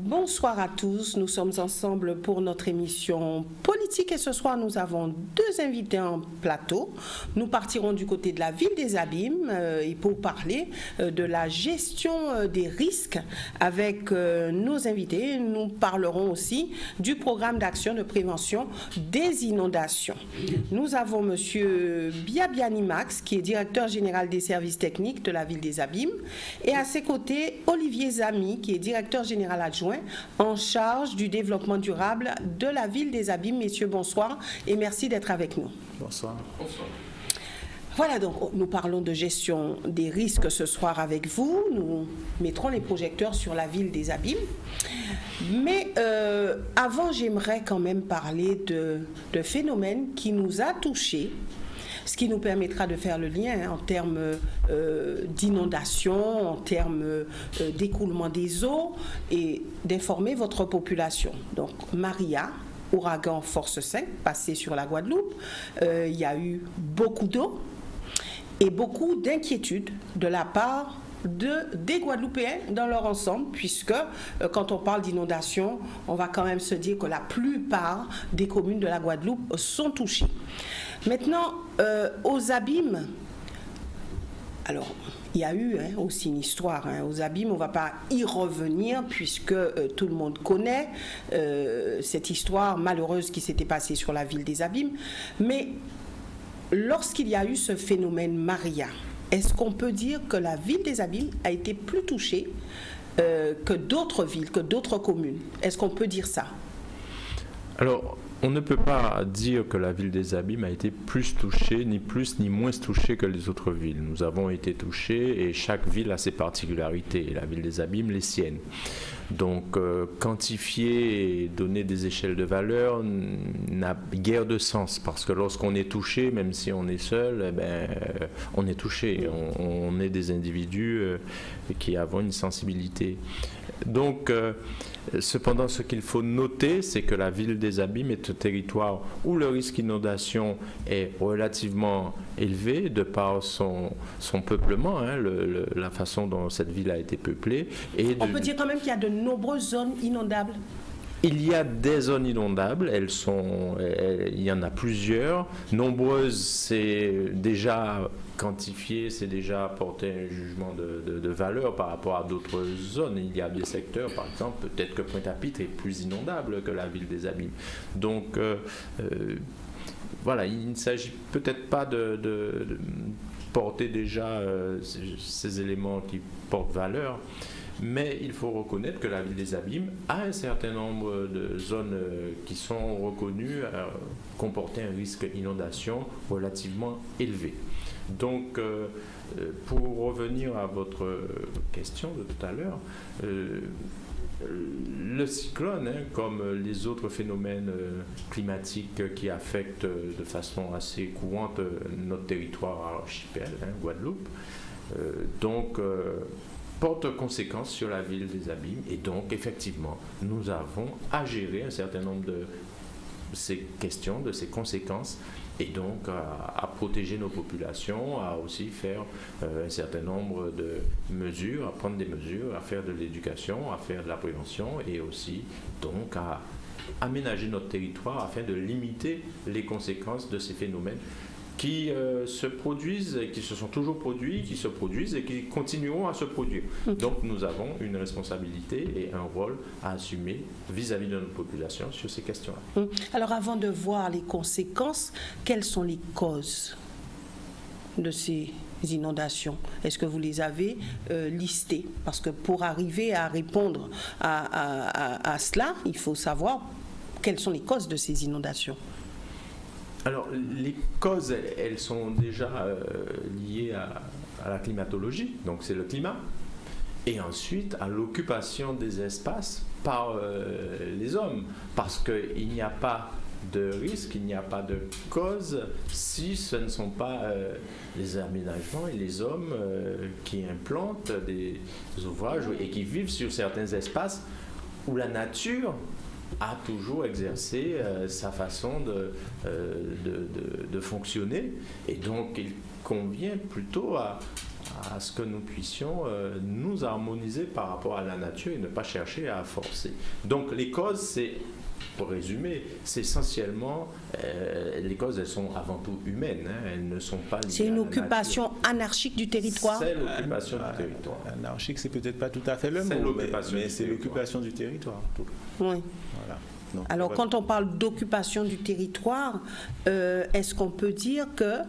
Bonsoir à tous, nous sommes ensemble pour notre émission politique et ce soir nous avons deux invités en plateau. Nous partirons du côté de la ville des Abîmes et pour parler de la gestion des risques avec nos invités. Nous parlerons aussi du programme d'action de prévention des inondations. Nous avons monsieur Biabiani Max qui est directeur général des services techniques de la ville des Abîmes et à ses côtés Olivier Zami qui est directeur général adjoint en charge du développement durable de la ville des Abîmes. Messieurs, bonsoir et merci d'être avec nous. Bonsoir. Bonsoir. Voilà, donc nous parlons de gestion des risques ce soir avec vous. Nous mettrons les projecteurs sur la ville des Abîmes. Mais avant, j'aimerais quand même parler de phénomènes qui nous a touchés, ce qui nous permettra de faire le lien en termes d'inondation, en termes d'écoulement des eaux et d'informer votre population. Donc, Maria, ouragan force 5, passé sur la Guadeloupe, il y a eu beaucoup d'eau et beaucoup d'inquiétudes de la part des Guadeloupéens dans leur ensemble, puisque quand on parle d'inondation, on va quand même se dire que la plupart des communes de la Guadeloupe sont touchées. Maintenant, aux Abîmes, alors il y a eu aussi une histoire aux Abîmes, on ne va pas y revenir puisque tout le monde connaît cette histoire malheureuse qui s'était passée sur la ville des Abîmes, mais lorsqu'il y a eu ce phénomène Maria, est-ce qu'on peut dire que la ville des Abîmes a été plus touchée que d'autres villes, que d'autres communes? Est-ce qu'on peut dire ça? Alors, on ne peut pas dire que la ville des Abîmes a été plus touchée, ni plus ni moins touchée que les autres villes. Nous avons été touchés et chaque ville a ses particularités, et la ville des Abîmes les siennes. Donc, quantifier et donner des échelles de valeur n'a guère de sens, parce que lorsqu'on est touché, même si on est seul, on est touché. On est des individus qui avons une sensibilité. Donc, cependant, ce qu'il faut noter, c'est que la ville des Abîmes est un territoire où le risque d'inondation est relativement élevé de par son peuplement, la façon dont cette ville a été peuplée. On peut dire quand même qu'il y a de nombreuses zones inondables. Il y a des zones inondables, il y en a plusieurs. Nombreuses, c'est déjà quantifié, c'est déjà apporté un jugement de valeur par rapport à d'autres zones. Il y a des secteurs, par exemple, peut-être que Pointe-à-Pitre est plus inondable que la ville des Abîmes. Donc, voilà, il ne s'agit peut-être pas de porter déjà ces éléments qui portent valeur, mais il faut reconnaître que la ville des Abîmes a un certain nombre de zones qui sont reconnues comporter un risque d'inondation relativement élevé. Donc, pour revenir à votre question de tout à l'heure, le cyclone, comme les autres phénomènes climatiques qui affectent de façon assez courante notre territoire archipel, Guadeloupe, porte conséquence sur la ville des Abîmes. Et donc, effectivement, nous avons à gérer un certain nombre de ces questions, de ces conséquences, et donc à protéger nos populations, à aussi faire un certain nombre de mesures, à prendre des mesures, à faire de l'éducation, à faire de la prévention, et aussi donc à aménager notre territoire afin de limiter les conséquences de ces phénomènes qui se produisent, qui se sont toujours produits, qui se produisent et qui continueront à se produire. Donc nous avons une responsabilité et un rôle à assumer vis-à-vis de notre population sur ces questions-là. Alors avant de voir les conséquences, quelles sont les causes de ces inondations? Est-ce que vous les avez listées? Parce que pour arriver à répondre à cela, il faut savoir quelles sont les causes de ces inondations. Alors, les causes, elles sont déjà liées à la climatologie, donc c'est le climat, et ensuite à l'occupation des espaces par les hommes, parce qu'il n'y a pas de risque, il n'y a pas de cause si ce ne sont pas les aménagements et les hommes qui implantent des ouvrages et qui vivent sur certains espaces où la nature a toujours exercé sa façon de fonctionner, et donc il convient plutôt à à ce que nous puissions nous harmoniser par rapport à la nature et ne pas chercher à forcer. Donc les causes, c'est, pour résumer, c'est essentiellement, les causes, elles sont avant tout humaines, hein, elles ne sont pas liées C'est une à la occupation nature. anarchique du territoire. C'est l'occupation du territoire. Anarchique, c'est peut-être pas tout à fait le mot, mais c'est l'occupation du territoire. Oui. Voilà. Donc, Alors, voilà. quand on parle d'occupation du territoire, est-ce qu'on peut dire que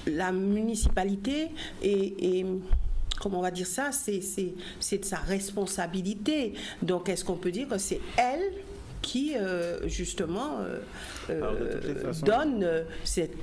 la municipalité est comment on va dire ça, c'est de sa responsabilité. Donc, est-ce qu'on peut dire que c'est elle qui, justement, donne cette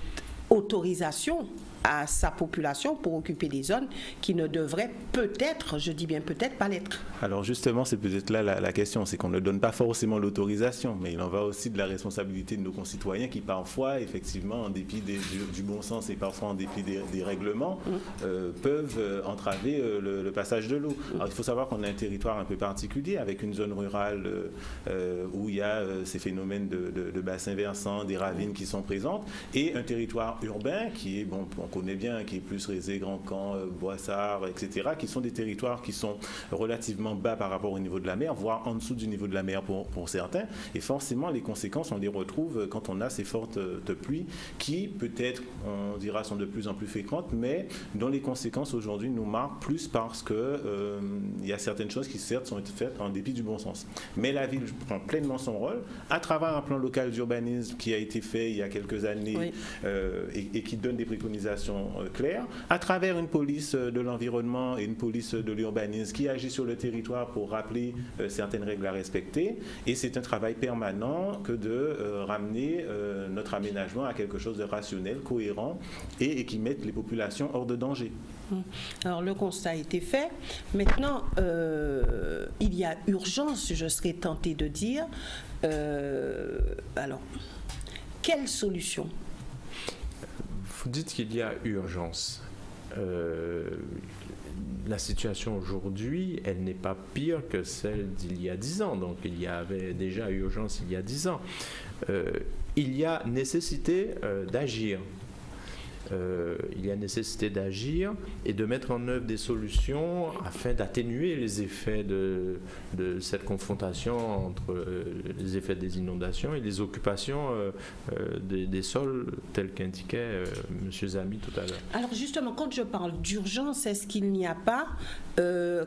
autorisation à sa population pour occuper des zones qui ne devraient peut-être, je dis bien peut-être, pas l'être. Alors justement, c'est peut-être là la question, c'est qu'on ne donne pas forcément l'autorisation, mais il en va aussi de la responsabilité de nos concitoyens qui parfois, effectivement, en dépit du bon sens et parfois en dépit des règlements, peuvent entraver le passage de l'eau. Alors il faut savoir qu'on a un territoire un peu particulier avec une zone rurale où il y a ces phénomènes de bassins versants, des ravines qui sont présentes, et un territoire urbain qui est, bon, on connaît bien, qui est plus Rézé, Grand Camp, Boissard, etc., qui sont des territoires qui sont relativement bas par rapport au niveau de la mer, voire en dessous du niveau de la mer pour certains. Et forcément, les conséquences, on les retrouve quand on a ces fortes pluies qui, peut-être, on dira, sont de plus en plus fréquentes, mais dont les conséquences aujourd'hui nous marquent plus parce que il y a certaines choses qui, certes, sont faites en dépit du bon sens. Mais la ville prend pleinement son rôle à travers un plan local d'urbanisme qui a été fait il y a quelques années, oui, et qui donne des préconisations claires, à travers une police de l'environnement et une police de l'urbanisme qui agit sur le territoire pour rappeler certaines règles à respecter. Et c'est un travail permanent que de ramener notre aménagement à quelque chose de rationnel, cohérent et qui mette les populations hors de danger. Alors le constat a été fait. Maintenant, il y a urgence, je serais tentée de dire. Alors, quelle solution ? Vous dites qu'il y a urgence. La situation aujourd'hui, elle n'est pas pire que celle d'il y a 10 ans. Donc il y avait déjà urgence il y a 10 ans. Il y a nécessité d'agir. Il y a nécessité d'agir et de mettre en œuvre des solutions afin d'atténuer les effets de cette confrontation entre les effets des inondations et les occupations des sols tels qu'indiquait M. Zamy tout à l'heure. Alors justement, quand je parle d'urgence, est-ce qu'il n'y a pas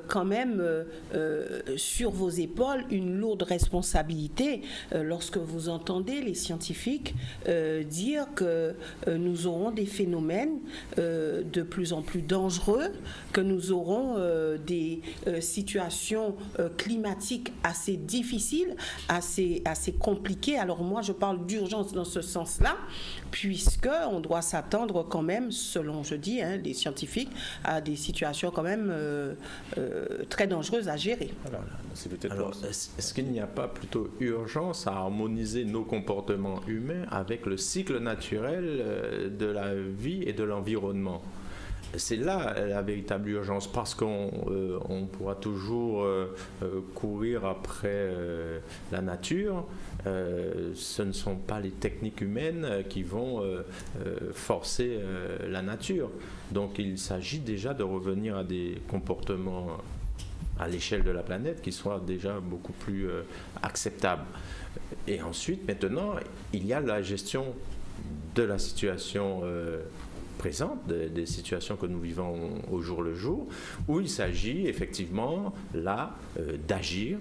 quand même sur vos épaules une lourde responsabilité lorsque vous entendez les scientifiques dire que nous aurons des phénomènes de plus en plus dangereux, que nous aurons des situations climatiques assez difficiles, assez compliquées. Alors moi, je parle d'urgence dans ce sens-là, puisqu'on doit s'attendre quand même, selon, je dis, les scientifiques, à des situations quand même très dangereuses à gérer. Alors, est-ce qu'il n'y a pas plutôt urgence à harmoniser nos comportements humains avec le cycle naturel de la vie et de l'environnement? C'est là la véritable urgence, parce qu'on pourra toujours courir après la nature. Ce ne sont pas les techniques humaines qui vont forcer la nature. Donc il s'agit déjà de revenir à des comportements à l'échelle de la planète qui soient déjà beaucoup plus acceptables. Et ensuite, maintenant, il y a la gestion de la situation présente, des situations que nous vivons au jour le jour, où il s'agit effectivement là d'agir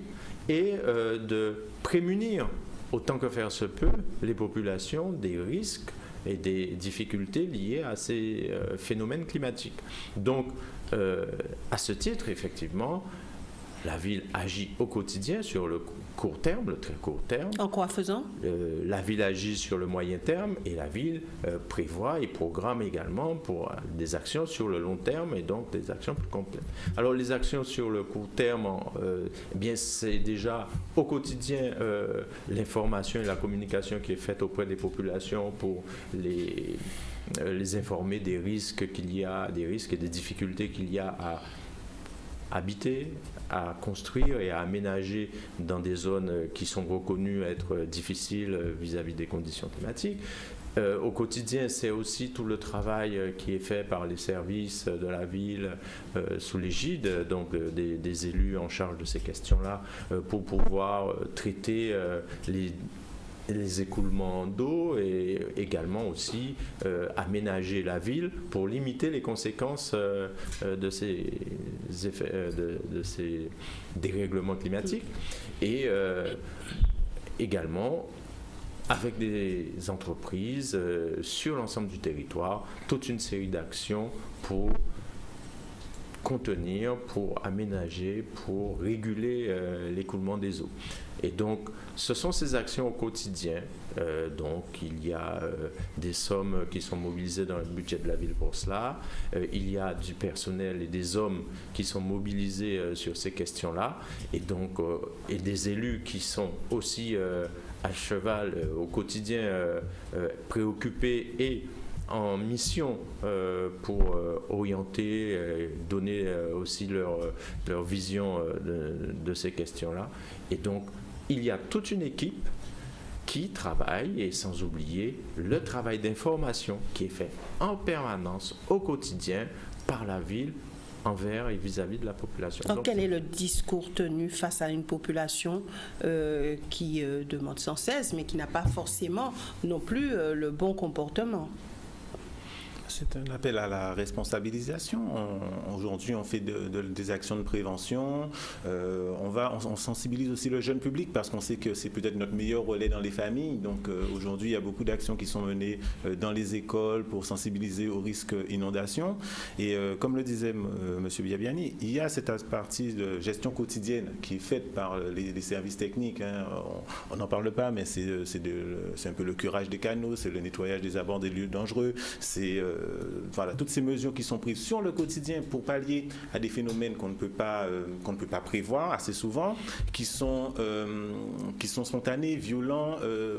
et de prémunir autant que faire se peut les populations des risques et des difficultés liées à ces phénomènes climatiques. Donc, à ce titre, effectivement, la ville agit au quotidien sur le court terme, le très court terme. En quoi faisant ? La ville agit sur le moyen terme et la ville prévoit et programme également pour des actions sur le long terme et donc des actions plus complètes. Alors les actions sur le court terme, bien c'est déjà au quotidien l'information et la communication qui est faite auprès des populations pour les informer des risques qu'il y a, des risques et des difficultés qu'il y a à habiter, à construire et à aménager dans des zones qui sont reconnues être difficiles vis-à-vis des conditions climatiques. Au quotidien, c'est aussi tout le travail qui est fait par les services de la ville sous l'égide donc des élus en charge de ces questions-là pour pouvoir traiter les écoulements d'eau et également aussi aménager la ville pour limiter les conséquences de ces effets, de ces dérèglements climatiques et également avec des entreprises sur l'ensemble du territoire, toute une série d'actions pour contenir, pour aménager, pour réguler l'écoulement des eaux. Et donc, ce sont ces actions au quotidien. Donc, il y a des sommes qui sont mobilisées dans le budget de la ville pour cela. Il y a du personnel et des hommes qui sont mobilisés sur ces questions-là. Et donc, et des élus qui sont aussi à cheval au quotidien, préoccupés et en mission pour orienter, donner aussi leur vision de ces questions-là. Et donc, il y a toute une équipe qui travaille, et sans oublier le travail d'information qui est fait en permanence, au quotidien, par la ville, envers et vis-à-vis de la population. Donc, quel est le discours tenu face à une population qui demande sans cesse, mais qui n'a pas forcément non plus le bon comportement? C'est un appel à la responsabilisation. Aujourd'hui, on fait des actions de prévention. On sensibilise aussi le jeune public parce qu'on sait que c'est peut-être notre meilleur relais dans les familles. Donc aujourd'hui, il y a beaucoup d'actions qui sont menées dans les écoles pour sensibiliser au risque inondation. Et comme le disait M. Biabiani, il y a cette partie de gestion quotidienne qui est faite par les services techniques. Hein. On n'en parle pas, mais c'est un peu le curage des canaux, c'est le nettoyage des abords des lieux dangereux, c'est voilà, toutes ces mesures qui sont prises sur le quotidien pour pallier à des phénomènes qu'on ne peut pas prévoir assez souvent, qui sont spontanés, violents,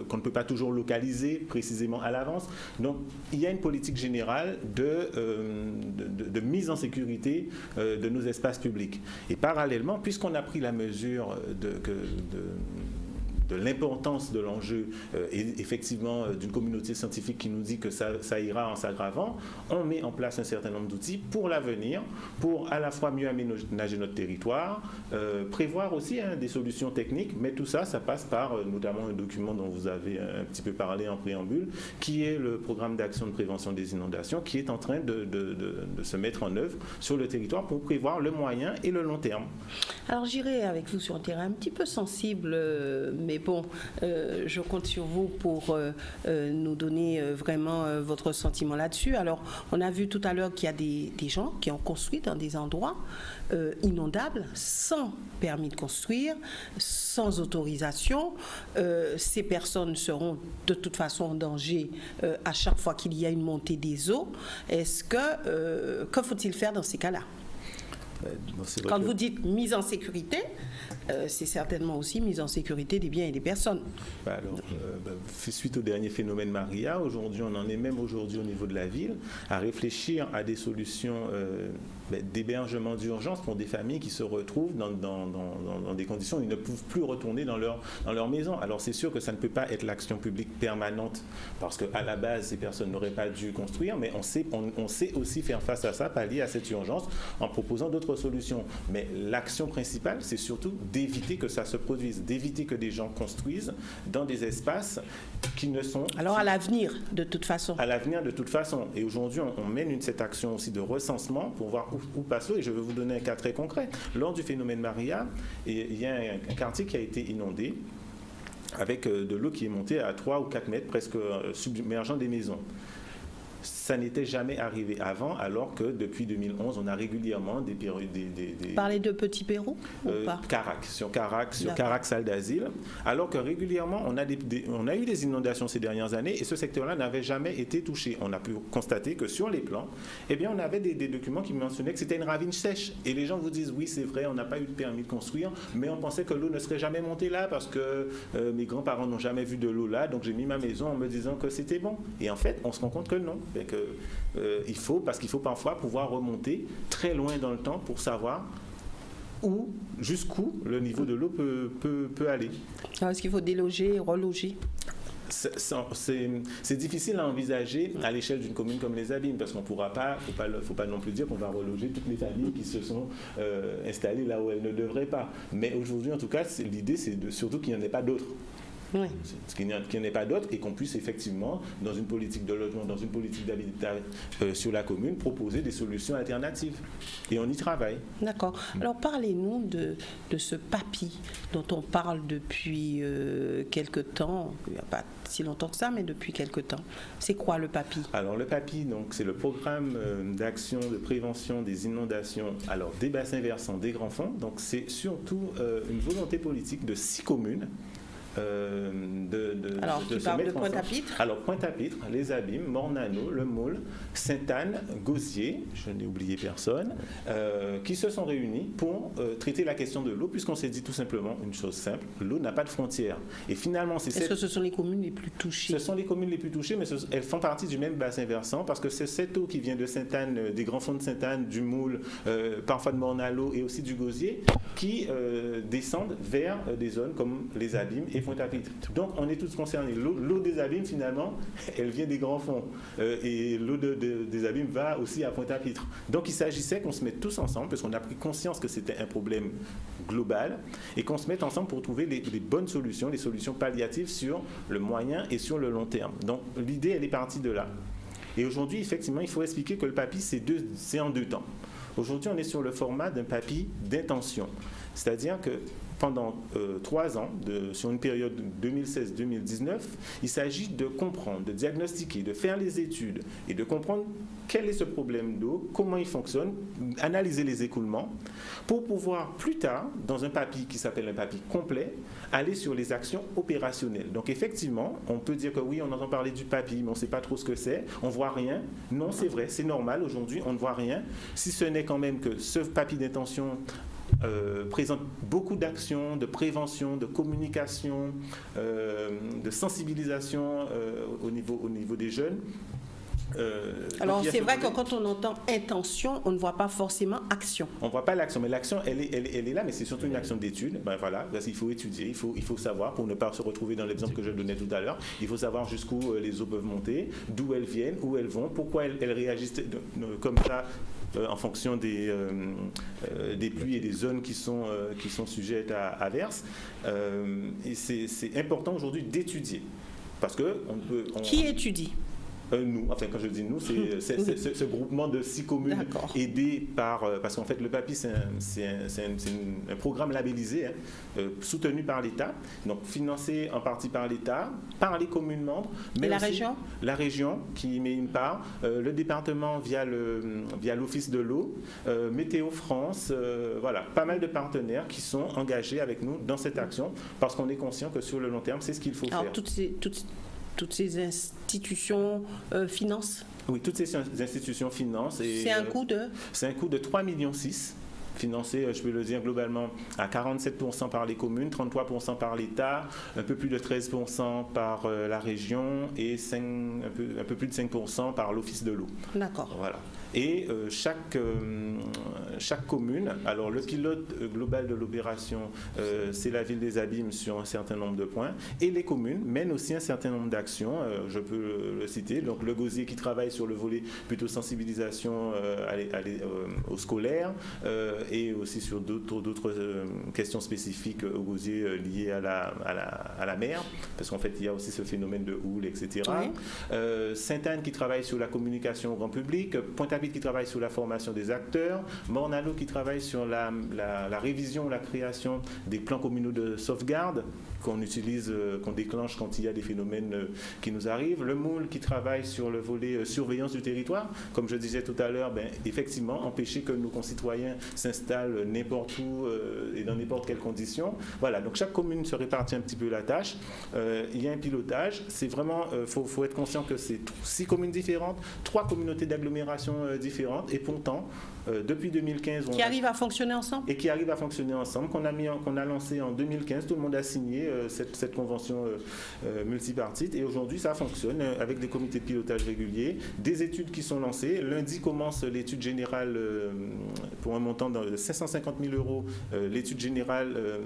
qu'on ne peut pas toujours localiser précisément à l'avance. Donc, il y a une politique générale de mise en sécurité de nos espaces publics. Et parallèlement, puisqu'on a pris la mesure de l'importance de l'enjeu et effectivement d'une communauté scientifique qui nous dit que ça ira en s'aggravant, on met en place un certain nombre d'outils pour l'avenir, pour à la fois mieux aménager notre territoire, prévoir aussi des solutions techniques, mais tout ça, ça passe par notamment un document dont vous avez un petit peu parlé en préambule, qui est le programme d'action de prévention des inondations, qui est en train de se mettre en œuvre sur le territoire pour prévoir le moyen et le long terme. Alors j'irai avec vous sur un terrain un petit peu sensible, mais bon, je compte sur vous pour nous donner vraiment votre sentiment là-dessus. Alors, on a vu tout à l'heure qu'il y a des gens qui ont construit dans des endroits inondables, sans permis de construire, sans autorisation. Ces personnes seront de toute façon en danger à chaque fois qu'il y a une montée des eaux. Que faut-il faire dans ces cas-là ? Quand vous dites mise en sécurité, c'est certainement aussi mise en sécurité des biens et des personnes. Suite au dernier phénomène Maria, aujourd'hui, on en est même aujourd'hui au niveau de la ville à réfléchir à des solutions d'hébergement d'urgence pour des familles qui se retrouvent dans des conditions où ils ne peuvent plus retourner dans leur maison. Alors c'est sûr que ça ne peut pas être l'action publique permanente parce qu'à la base, ces personnes n'auraient pas dû construire, mais on sait aussi faire face à ça, pallier à cette urgence en proposant d'autres solutions. Mais l'action principale, c'est surtout d'éviter que ça se produise, d'éviter que des gens construisent dans des espaces qui ne sont... Alors à l'avenir, de toute façon. À l'avenir, de toute façon. Et aujourd'hui, on mène cette action aussi de recensement pour voir où passe l'eau. Et je vais vous donner un cas très concret. Lors du phénomène Maria, il y a un quartier qui a été inondé avec de l'eau qui est montée à 3 ou 4 mètres, presque submergeant des maisons. Ça n'était jamais arrivé avant, alors que depuis 2011, on a régulièrement des périodes... Parlez de Petit Pérou ou pas ? Sur Carac, salle d'asile. Alors que régulièrement, on a eu des inondations ces dernières années et ce secteur-là n'avait jamais été touché. On a pu constater que sur les plans, eh bien, on avait des documents qui mentionnaient que c'était une ravine sèche. Et les gens vous disent, oui, c'est vrai, on n'a pas eu de permis de construire, mais on pensait que l'eau ne serait jamais montée là parce que mes grands-parents n'ont jamais vu de l'eau là, donc j'ai mis ma maison en me disant que c'était bon. Et en fait, on se rend compte que non. Parce qu'il faut parfois pouvoir remonter très loin dans le temps pour savoir jusqu'où le niveau de l'eau peut aller. Alors, est-ce qu'il faut déloger et reloger ? c'est difficile à envisager à l'échelle d'une commune comme les Abîmes, parce qu'on ne pourra pas, faut pas non plus dire qu'on va reloger toutes les familles qui se sont installées là où elles ne devraient pas. Mais aujourd'hui, en tout cas, l'idée, c'est surtout qu'il n'y en ait pas d'autres. Oui. Qu'il n'y en ait pas d'autres et qu'on puisse effectivement, dans une politique de logement, dans une politique d'habitat sur la commune, proposer des solutions alternatives. Et on y travaille. D'accord. Alors parlez-nous de ce PAPI dont on parle depuis quelque temps. Il n'y a pas si longtemps que ça, mais depuis quelque temps. C'est quoi le PAPI? Alors le PAPI, donc, c'est le programme d'action de prévention des inondations, alors des bassins versants, des grands fonds. Donc c'est surtout une volonté politique de 6 communes. Alors, tu parles de Pointe-à-Pitre? Alors, Pointe-à-Pitre, les Abîmes, Morne-à-Eau, Le Maule, Sainte-Anne, Gosier, je n'ai oublié personne, qui se sont réunis pour traiter la question de l'eau, puisqu'on s'est dit tout simplement une chose simple, l'eau n'a pas de frontières. Et finalement, Est-ce que ce sont les communes les plus touchées? Ce sont les communes les plus touchées, mais elles font partie du même bassin versant, parce que c'est cette eau qui vient de Sainte-Anne, des grands fonds de Sainte-Anne, du Moule, parfois de Morne-à-Eau et aussi du Gosier, qui descendent vers des zones comme les Abîmes et Pointe-à-Pitre. Donc on est tous concernés. L'eau des Abîmes, finalement, elle vient des grands fonds. Et l'eau des Abîmes va aussi à Pointe-à-Pitre. Donc il s'agissait qu'on se mette tous ensemble, parce qu'on a pris conscience que c'était un problème global, et qu'on se mette ensemble pour trouver les bonnes solutions, les solutions palliatives sur le moyen et sur le long terme. Donc l'idée, elle est partie de là. Et aujourd'hui, effectivement, il faut expliquer que le PAPI, c'est en 2 temps. Aujourd'hui, on est sur le format d'un PAPI d'intention. C'est-à-dire que pendant 3 ans, sur une période 2016-2019, il s'agit de comprendre, de diagnostiquer, de faire les études et de comprendre quel est ce problème d'eau, comment il fonctionne, analyser les écoulements, pour pouvoir plus tard, dans un PAPI qui s'appelle un PAPI complet, aller sur les actions opérationnelles. Donc effectivement, on peut dire que oui, on entend parler du PAPI, mais on ne sait pas trop ce que c'est, on ne voit rien. Non, c'est vrai, c'est normal, aujourd'hui, on ne voit rien, si ce n'est quand même que ce PAPI d'intention présente beaucoup d'actions de prévention, de communication, de sensibilisation au niveau des jeunes. Alors c'est vrai que quand on entend intention, on ne voit pas forcément action. On ne voit pas l'action, mais l'action elle est là, mais c'est surtout une action d'étude. Ben voilà, parce qu'il faut étudier, il faut savoir, pour ne pas se retrouver dans l'exemple que je donnais tout à l'heure, il faut savoir jusqu'où les eaux peuvent monter, d'où elles viennent, où elles vont, pourquoi elles réagissent comme ça en fonction des pluies et des zones qui sont sujettes à averses. Et c'est important aujourd'hui d'étudier. Parce que Qui étudie? Nous, enfin quand je dis nous, c'est ce groupement de 6 communes aidées par, parce qu'en fait le PAPI c'est un programme labellisé, soutenu par l'État, donc financé en partie par l'État, par les communes membres. Mais et la aussi région? La région qui met une part, le département via l'Office de l'eau, Météo France, voilà, pas mal de partenaires qui sont engagés avec nous dans cette action, parce qu'on est conscient que sur le long terme, c'est ce qu'il faut faire. Toutes ces institutions financent? Oui, toutes ces institutions financent. C'est un coût de? C'est un coût de 3,6 millions, financé, je peux le dire globalement, à 47% par les communes, 33% par l'État, un peu plus de 13% par la région et un peu plus de 5% par l'Office de l'eau. D'accord. Voilà. Et chaque commune, alors le pilote global de l'opération, c'est la ville des Abîmes sur un certain nombre de points, et les communes mènent aussi un certain nombre d'actions, je peux le citer, donc le Gosier qui travaille sur le volet plutôt sensibilisation aux scolaires, et aussi sur d'autres questions spécifiques au Gosier liées à la mer, parce qu'en fait il y a aussi ce phénomène de houle, etc. Oui. Sainte-Anne qui travaille sur la communication au grand public, Pointe-à-Pitre qui travaille sur la formation des acteurs, Morne-à-Eau qui travaille sur la révision, la création des plans communaux de sauvegarde qu'on utilise, qu'on déclenche quand il y a des phénomènes qui nous arrivent. Le Moule qui travaille sur le volet surveillance du territoire. Comme je disais tout à l'heure, effectivement, empêcher que nos concitoyens s'installent n'importe où et dans n'importe quelles conditions. Voilà, donc chaque commune se répartit un petit peu la tâche. Il y a un pilotage. C'est vraiment, faut être conscient que c'est 6 communes différentes, 3 communautés d'agglomération différentes, et pourtant, Depuis 2015, qui arrivent à fonctionner ensemble. Et qui arrivent à fonctionner ensemble, qu'on a lancé en 2015. Tout le monde a signé cette convention multipartite. Et aujourd'hui, ça fonctionne avec des comités de pilotage réguliers, des études qui sont lancées. Lundi commence l'étude générale pour un montant de 550 000 euros. L'étude générale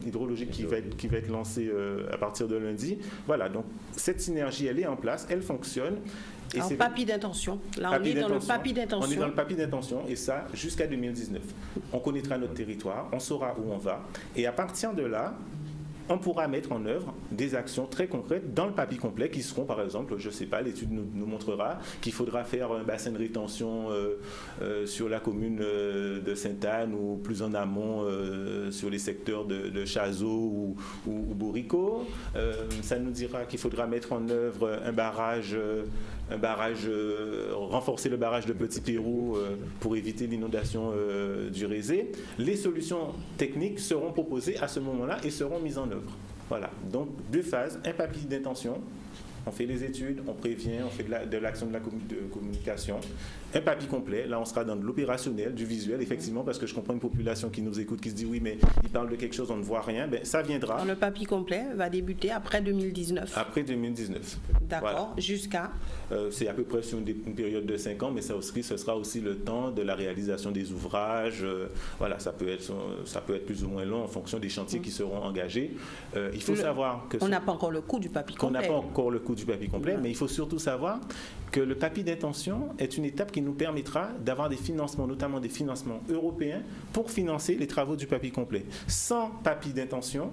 hydrologique qui va être lancée à partir de lundi. Voilà, donc cette synergie, elle est en place, elle fonctionne. Et en papier d'intention. Là, on est dans le papier d'intention. On est dans le papier d'intention, et ça, jusqu'à 2019. On connaîtra notre territoire, on saura où on va, et à partir de là, on pourra mettre en œuvre des actions très concrètes dans le papier complet qui seront, par exemple, je ne sais pas, l'étude nous montrera qu'il faudra faire un bassin de rétention sur la commune de Sainte-Anne ou plus en amont sur les secteurs de Chazot ou Bourrico. Ça nous dira qu'il faudra mettre en œuvre un barrage, renforcer le barrage de Petit Pérou pour éviter l'inondation du Rézé. Les solutions techniques seront proposées à ce moment-là et seront mises en œuvre. Voilà, donc 2 phases, un papier d'intention, on fait les études, on prévient, on fait de l'action de communication, un papier complet, là on sera dans de l'opérationnel, du visuel, effectivement, parce que je comprends une population qui nous écoute, qui se dit oui, mais il parle de quelque chose, on ne voit rien, ben, ça viendra. Le papier complet va débuter après 2019. Après 2019. D'accord, voilà. Jusqu'à c'est à peu près sur une période de 5 ans, mais ça aussi, ce sera aussi le temps de la réalisation des ouvrages. Voilà, ça peut être plus ou moins long en fonction des chantiers qui seront engagés. Il faut savoir que... On n'a pas encore le coût du papier complet. On n'a pas encore le coût du papier complet, mais il faut surtout savoir que le papier d'intention est une étape qui nous permettra d'avoir des financements, notamment des financements européens, pour financer les travaux du papier complet. Sans papier d'intention,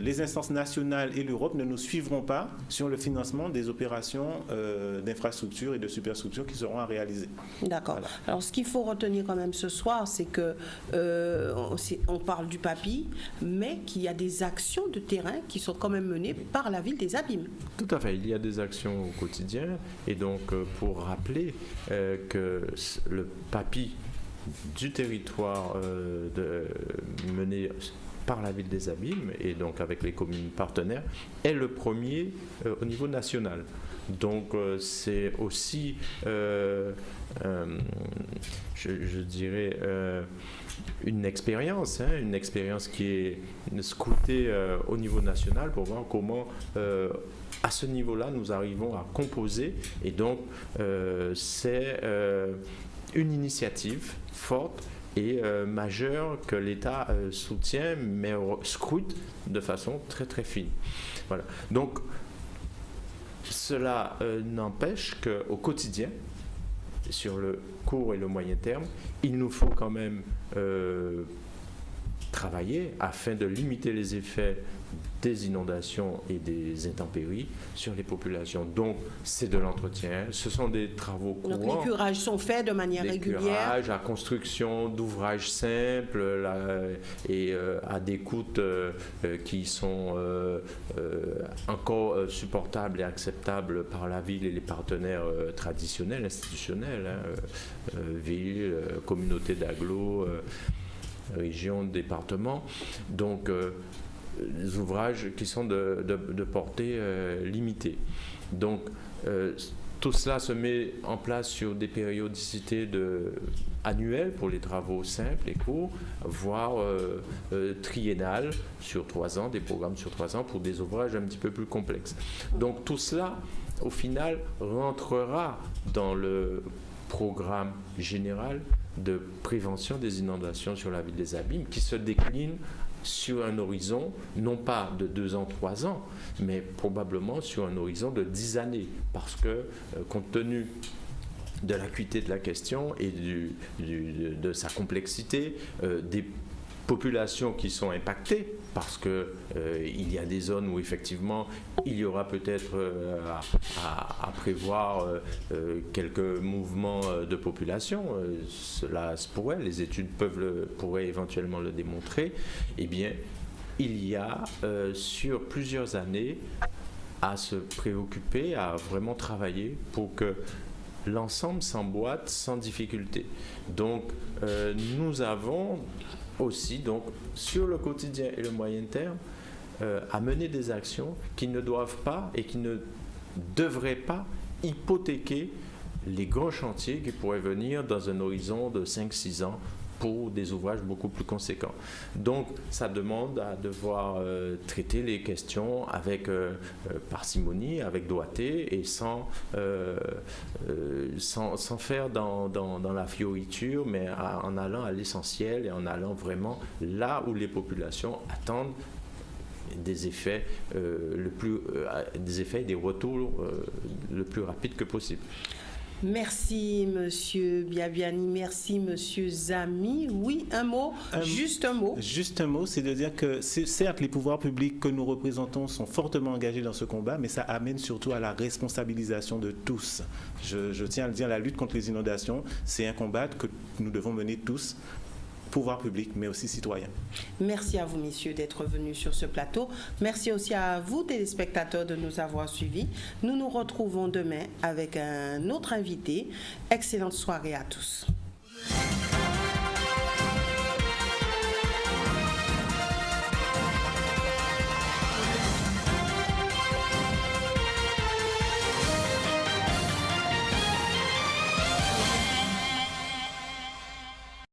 les instances nationales et l'Europe ne nous suivront pas sur le financement des opérations d'infrastructures et de superstructures qui seront à réaliser. D'accord. Voilà. Alors, ce qu'il faut retenir quand même ce soir, c'est que on parle du papier, mais qu'il y a des actions de terrain qui sont quand même menées par la ville des Abîmes. Tout à fait. Il y a des actions au quotidien. Et donc, pour rappeler que le papier du territoire mené par la ville des Abîmes et donc avec les communes partenaires est le premier au niveau national. Donc c'est aussi, je dirais, une expérience qui est scrutée au niveau national pour voir comment à ce niveau-là nous arrivons à composer. Et donc c'est une initiative forte et majeur que l'État soutient, mais scrute de façon très très fine. Voilà. Donc, cela n'empêche qu'au quotidien, sur le court et le moyen terme, il nous faut quand même travailler afin de limiter les effets des inondations et des intempéries sur les populations. Donc, c'est de l'entretien. Ce sont des travaux courants. Donc, les curages sont faits de manière régulière. Curages, la construction d'ouvrages simples et à des coûts qui sont encore supportables et acceptables par la ville et les partenaires traditionnels, institutionnels, villes, communautés d'agglo, régions, départements. Donc, des ouvrages qui sont de portée limitée. Donc, tout cela se met en place sur des périodicités annuelles pour les travaux simples et courts, voire triennales sur 3 ans, des programmes sur 3 ans pour des ouvrages un petit peu plus complexes. Donc, tout cela, au final, rentrera dans le programme général de prévention des inondations sur la ville des Abîmes qui se décline sur un horizon, non pas de 2 ans, 3 ans, mais probablement sur un horizon de 10 années. Parce que, compte tenu de l'acuité de la question et de sa complexité, des populations qui sont impactées, parce qu'il y a des zones où effectivement il y aura peut-être à prévoir quelques mouvements de population, cela se pourrait, les études pourraient éventuellement le démontrer. Eh bien, il y a sur plusieurs années à se préoccuper, à vraiment travailler pour que l'ensemble s'emboîte sans difficulté. Donc, nous avons aussi, donc, sur le quotidien et le moyen terme, à mener des actions qui ne doivent pas et qui ne devraient pas hypothéquer les grands chantiers qui pourraient venir dans un horizon de 5-6 ans pour des ouvrages beaucoup plus conséquents. Donc, ça demande à devoir traiter les questions avec parcimonie, avec doigté et sans faire dans la fioriture, mais en allant à l'essentiel et en allant vraiment là où les populations attendent des effets, des effets et des retours le plus rapide que possible. Merci, Monsieur Biabiani. Merci, Monsieur Zami. Oui, un mot, juste un mot. Juste un mot, c'est de dire que certes, les pouvoirs publics que nous représentons sont fortement engagés dans ce combat, mais ça amène surtout à la responsabilisation de tous. Je tiens à le dire, la lutte contre les inondations, c'est un combat que nous devons mener tous, pouvoir public, mais aussi citoyens. Merci à vous, messieurs, d'être venus sur ce plateau. Merci aussi à vous, téléspectateurs, de nous avoir suivis. Nous nous retrouvons demain avec un autre invité. Excellente soirée à tous.